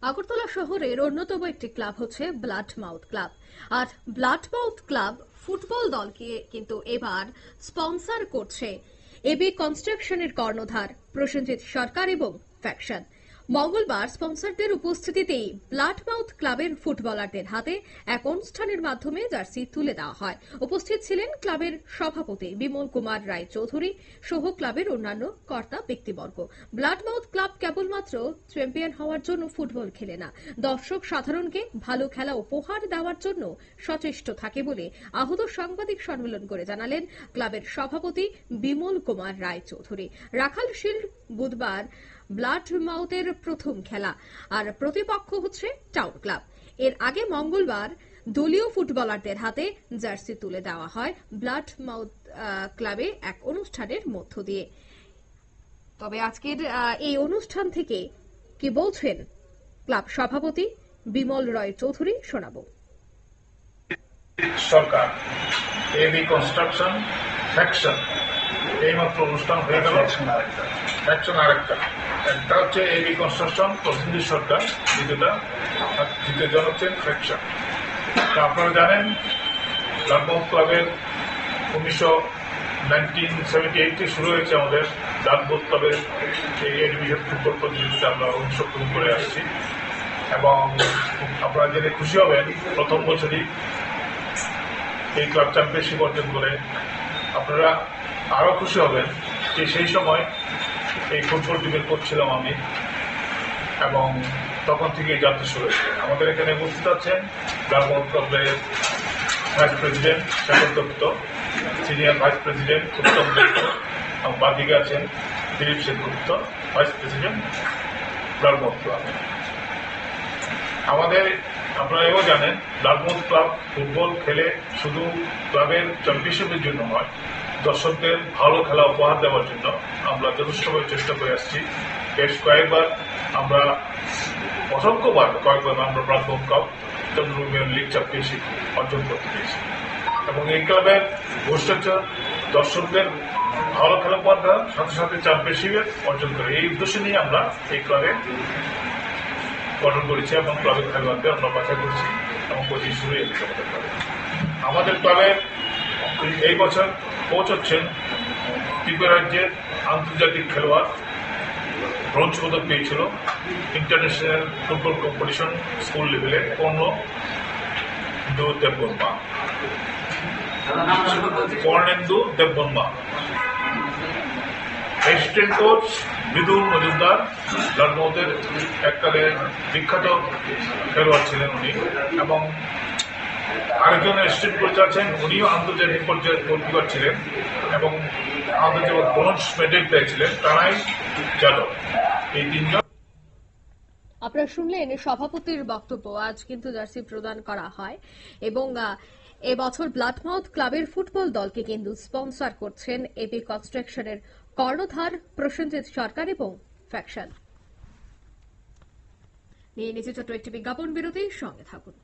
আগরতলা শহরের অন্যতম একটি ক্লাব হচ্ছে ব্লাড মাউথ ক্লাব। আর ব্লাড মাউথ ক্লাব ফুটবল দলকে কিন্তু এবার স্পন্সর করছে এবি কনস্ট্রাকশনের কর্ণধার প্রসেনজিৎ সরকার এবং ফ্যাকশন। মঙ্গলবার স্পন্সরদের উপস্থিতিতেই ব্লাড মাউথ ক্লাবের ফুটবলারদের হাতে এক অনুষ্ঠানের মাধ্যমে জার্সি তুলে দেওয়া হয়। উপস্থিত ছিলেন ক্লাবের সভাপতি বিমল কুমার রায় চৌধুরী সহ ক্লাবের অন্যান্য কর্তা ব্যক্তিবর্গ। ব্লাড মাউথ ক্লাব কেবলমাত্র চ্যাম্পিয়ন হওয়ার জন্য ফুটবল খেলে না, দর্শক সাধারণকে ভালো খেলা উপহার দেওয়ার জন্য সচেষ্ট থাকে বলে আহত সাংবাদিক সম্মেলন করে জানালেন ক্লাবের সভাপতি বিমল কুমার রায় চৌধুরী। রাখালশীল বুধবার ব্লাড মাউথের প্রথম খেলা, আর প্রতিপক্ষ হচ্ছে টাউন ক্লাব। এর আগে মঙ্গলবার দলীয় ফুটবলারদের হাতে জার্সি তুলে দেওয়া হয় ব্লাড মাউথ ক্লাবে এক অনুষ্ঠানের মধ্য দিয়ে। তবে আজকের এই অনুষ্ঠান থেকে কি বলছেন ক্লাব সভাপতি বিমল রায় চৌধুরী শোনাবো। সরকার এবি কনস্ট্রাকশন ফ্যাকশন এইমাত্র অনুষ্ঠান হয়ে গেল। ফ্যাকশন আরেকটা, একটা হচ্ছে এবি কনস্ট্রাকশন প্রসেনজিৎ সরকার, দ্বিতীয় জন হচ্ছেন ফ্যাকশন। আপনারা জানেন ব্লাড মাউথ ক্লাবের 1978 শুরু হয়েছে আমাদের ব্লাড মাউথ ক্লাবের এই এডমিশন ফুটবল প্রতিযোগিতা আমরা অংশগ্রহণ করে আসছি, এবং আপনারা জেনে খুশি হবেন প্রথম বছরই এই ক্লাব চ্যাম্পিয়নশিপ অর্জন করে। আপনারা আরো খুশি হবেন যে সেই সময় এই ফুটবল টিমের কোচ ছিলাম আমি, এবং তখন থেকেই জানতে শুরু হয়েছে। আমাদের এখানে উপস্থিত আছেন ব্লাড মাউথ ক্লাবের vice president Shekhar Dutta, senior vice president Uttam Dutta, এবং বাদিকে আছেন Dilip Sengupta, vice president Blood Mouth club. আমাদের আপনারা এও জানেন ব্লাড মাউথ ক্লাব ফুটবল খেলে শুধু ক্লাবের চ্যাম্পিয়নশিপের জন্য নয়, দর্শকদের ভালো খেলা উপহার দেওয়ার জন্য আমরা যথেষ্টভাবে চেষ্টা করে আসছি। বেশ কয়েকবার আমরা আমরা Blood Mouth club Chandrabhumi league championship অর্জন করতে পেরেছি, এবং এই ক্লাবের বৈশিষ্ট্য দর্শকদের ভালো খেলা উপহার দেওয়ার সাথে সাথে চ্যাম্পিয়নশিপের অর্জন করে। এই উদ্দেশ্য নিয়ে আমরা এই ক্লাবে গঠন করেছি এবং ক্লাবের খেলোয়াড়দের আমরা বাছাই করছি এবং কোচিং শুরু হয়েছে আমাদের ক্লাবে। আমাদের ক্লাবের এই বছর কোচ হচ্ছেন ত্রিপুরা রাজ্যের আন্তর্জাতিক খেলোয়াড়, ব্রোঞ্জ পদক পেয়েছিল ইন্টারন্যাশনাল ফুটবল কম্পিটিশন স্কুল লেভেলে Purnendu Debbarma. Assistant coach Mridul Majumdar, Blood মাউথের এককালে বিখ্যাত খেলোয়াড় ছিলেন উনি, এবং আরেকজন অ্যাসিস্ট্যান্ট কোচ আছেন, উনিও আন্তর্জাতিক পর্যায়ে গোলকিপার ছিলেন এবং আন্তর্জাতিক ব্রোঞ্জ মেডেল পেয়েছিলেন, কানাই যাদব। এই তিনজন। আপনারা শুনলেন সভাপতির বক্তব্য। আজ কিন্তু জার্সি প্রদান করা হয়, এবং এবছর ব্লাড মাউথ ক্লাবের ফুটবল দলকে কিন্তু স্পন্সর করছেন এবি কনস্ট্রাকশনের কর্ণধার প্রসেনজিৎ সরকার এবং ফ্যাকশন। নিয়ে নিচে ছোট্ট একটি বিজ্ঞাপন বিরতি, সঙ্গে থাকুন।